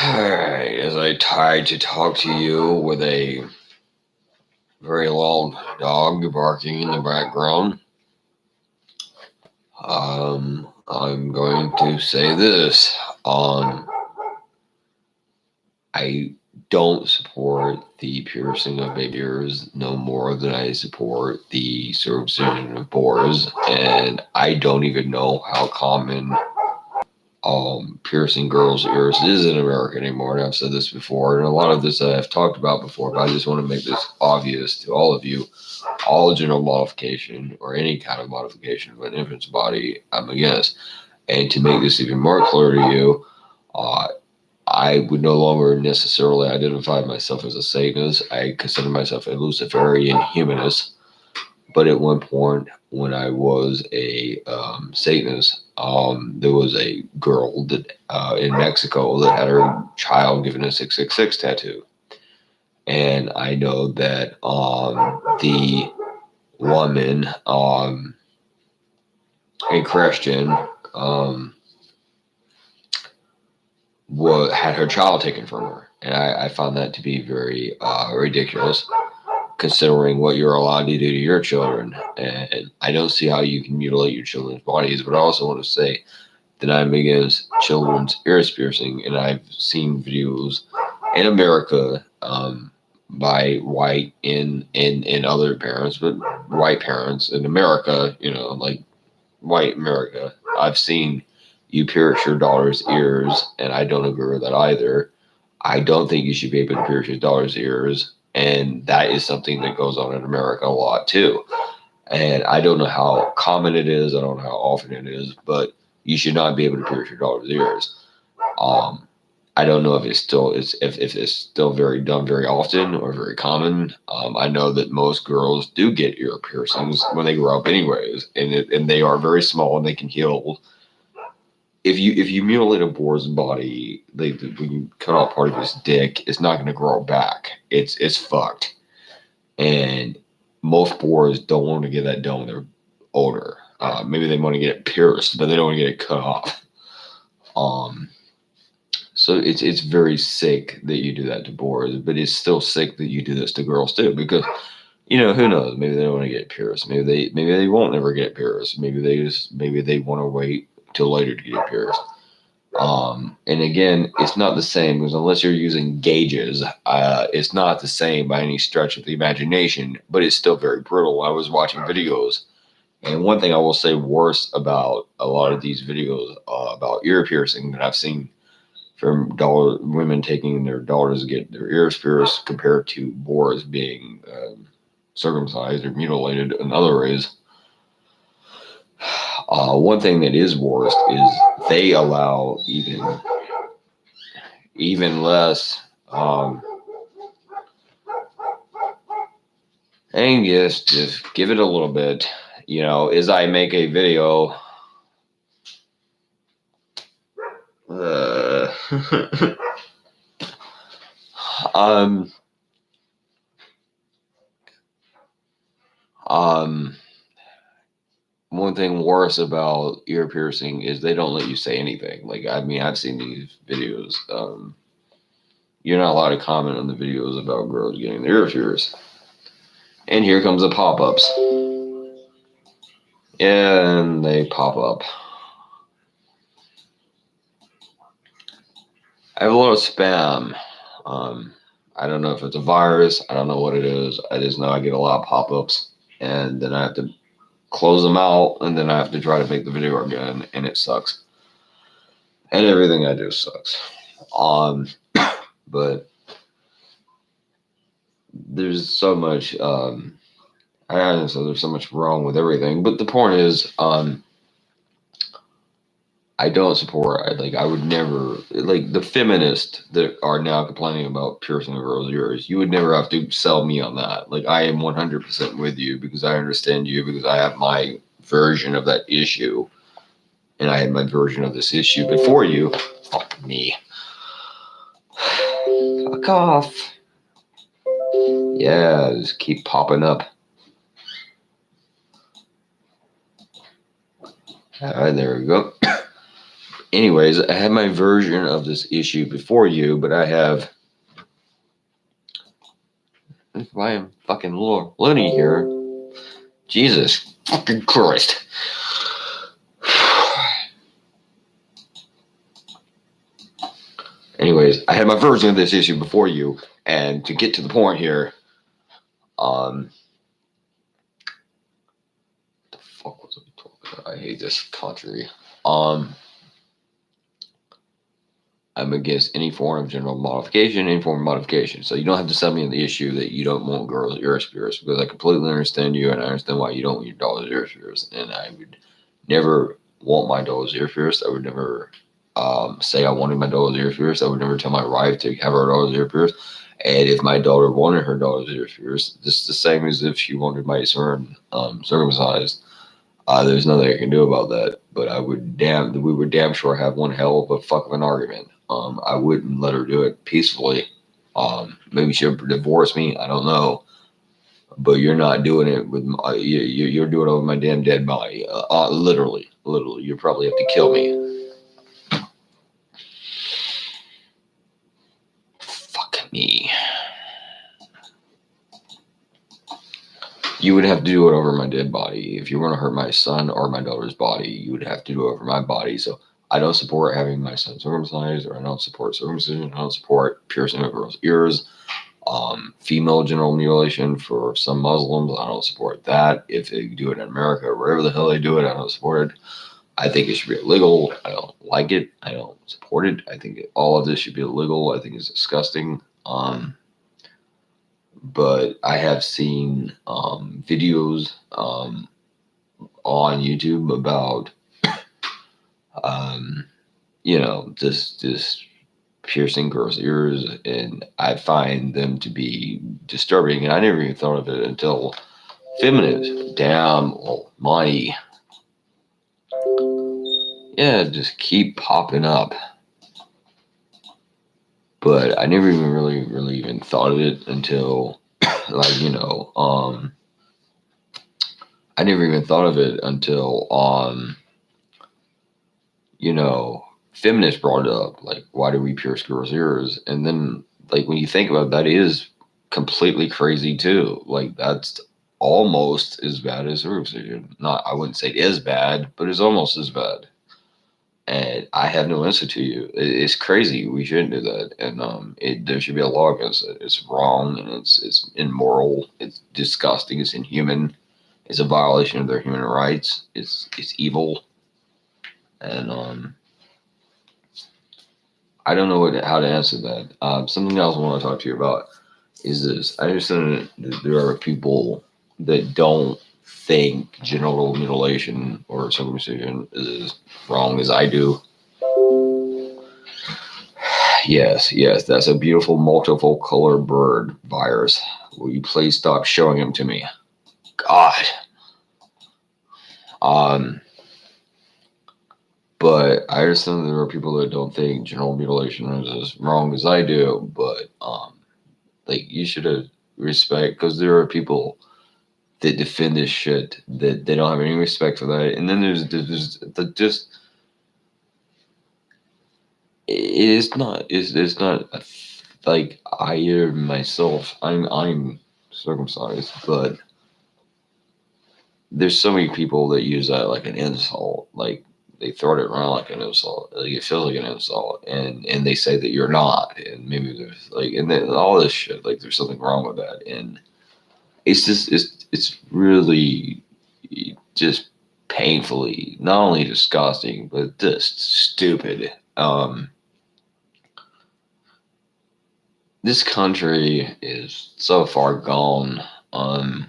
Alright, as I tried to talk to you with a very loud dog barking in the background, I'm going to say this. I don't support the piercing of baby ears no more than I support the circumcision of boars, and I don't even know how common piercing girls' ears is in America anymore, and I've said this before, and a lot of this I've talked about before, but I just want to make this obvious to all of you. All genital modification or any kind of modification of an infant's body, I'm against. And to make this even more clear to you, I would no longer necessarily identify myself as a Satanist. I consider myself a Luciferian humanist. But at one point, when I was a Satanist, there was a girl that in Mexico that had her child given a 666 tattoo. And I know that the woman, a Christian, had her child taken from her. And I found that to be very ridiculous, considering what you're allowed to do to your children. And I don't see how you can mutilate your children's bodies, but I also want to say that I'm against children's ears piercing, and I've seen videos in America by white and other parents, but white parents in America, like white America. I've seen you pierce your daughter's ears, and I don't agree with that either. I don't think you should be able to pierce your daughter's ears. And that is something that goes on in America a lot too. And I don't know how common it is. I don't know how often it is, but you should not be able to pierce your daughter's ears. I don't know if it's still very done very often or very common. I know that most girls do get ear piercings when they grow up, anyways, and they are very small and they can heal. If you mutilate a boar's body, when you cut off part of his dick, it's not going to grow back. It's fucked. And most boars don't want to get that done when they're older. Maybe they want to get it pierced, but they don't want to get it cut off. So it's very sick that you do that to boars, but it's still sick that you do this to girls too, because who knows? Maybe they don't want to get it pierced. Maybe they won't ever get it pierced. Maybe they want to wait till later to get it pierced. And again, it's not the same, because unless you're using gauges, it's not the same by any stretch of the imagination, but it's still very brutal. I was watching videos, and one thing I will say worse about a lot of these videos about ear piercing that I've seen from women taking their daughters to get their ears pierced compared to boars being circumcised or mutilated in other ways. One thing that is worst is they allow even less. And just give it a little bit. As I make a video. One thing worse about ear piercing is they don't let you say anything. Like, I've seen these videos. You're not allowed to comment on the videos about girls getting their ear pierced. And here comes the pop-ups. And they pop up. I have a lot of spam. I don't know if it's a virus. I don't know what it is. I just know I get a lot of pop-ups. And then I have to close them out, and then I have to try to make the video again, and it sucks. And everything I do sucks. But there's so much. There's so much wrong with everything. But the point is, I don't support. I would never, like, the feminists that are now complaining about piercing a girl's ears. You would never have to sell me on that. Like, I am 100% with you, because I understand you, because I have my version of that issue, and I had my version of this issue before you. Fuck me. Fuck off. Yeah, just keep popping up. All right, there we go. Anyways, I have my version of this issue before you, but I have. Why am fucking loony here? Jesus fucking Christ. Anyways, I had my version of this issue before you, and to get to the point here, the fuck was I talking about? I hate this country. I'm against any form of general modification, any form of modification. So you don't have to sell me on the issue that you don't want girls' ear spears, because I completely understand you, and I understand why you don't want your daughter's ear spears. And I would never want my daughter's ear pierced. I would never say I wanted my daughter's ear pierced. I would never tell my wife to have her daughter's ear pierced. And if my daughter wanted her daughter's ear pierced, this is the same as if she wanted my son circumcised. There's nothing I can do about that. But we would damn sure have one hell of a fuck of an argument. I wouldn't let her do it peacefully. Maybe she'll divorce me. I don't know. But you're not doing it with you're doing it over my damn dead body. Literally. You probably have to kill me. Fuck me. You would have to do it over my dead body. If you want to hurt my son or my daughter's body, you would have to do it over my body. So I don't support having my son circumcised, or I don't support circumcision. I don't support piercing of girls' ears. Female genital mutilation for some Muslims, I don't support that. If they do it in America or wherever the hell they do it, I don't support it. I think it should be illegal. I don't like it. I don't support it. I think all of this should be illegal. I think it's disgusting. But I have seen videos on YouTube about this piercing girls' ears, and I find them to be disturbing, and I never even thought of it until feminists, damn almighty, just keep popping up. But I never even really even thought of it until, I never even thought of it until, feminists brought it up, like, why do we pierce girls' ears? And then, like, when you think about it, that is completely crazy too. Like, that's almost as bad as circumcision. Not, I wouldn't say it is bad, but it's almost as bad. And I have no answer to you. It's crazy. We shouldn't do that. And there should be a law against it. It's wrong, and it's immoral. It's disgusting. It's inhuman. It's a violation of their human rights. It's evil. And I don't know how to answer that. Something else I want to talk to you about is this. I understand that there are people that don't think genital mutilation or circumcision is as wrong as I do. Yes, that's a beautiful multiple color bird virus. Will you please stop showing him to me? God. But I understand there are people that don't think genital mutilation is as wrong as I do, but you should respect, because there are people that defend this shit that they don't have any respect for that. And then there's just it's not like I myself I'm circumcised, but there's so many people that use that like an insult. Like, they throw it around like an insult. Like, it feels like an insult, and they say that you're not, and maybe there's and then all this shit. Like, there's something wrong with that, and it's just it's really just painfully not only disgusting but just stupid. This country is so far gone, and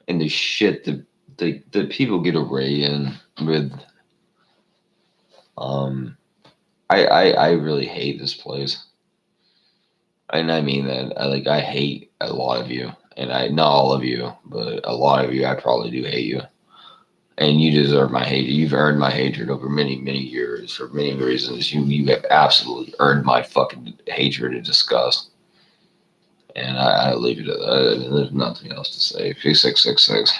the shit that the people get away in with. I really hate this place, and I mean that. I hate a lot of you, and not all of you, but a lot of you. I probably do hate you, and you deserve my hate. You've earned my hatred over many years for many reasons. You have absolutely earned my fucking hatred and disgust, and I leave it at that. There's nothing else to say. 666.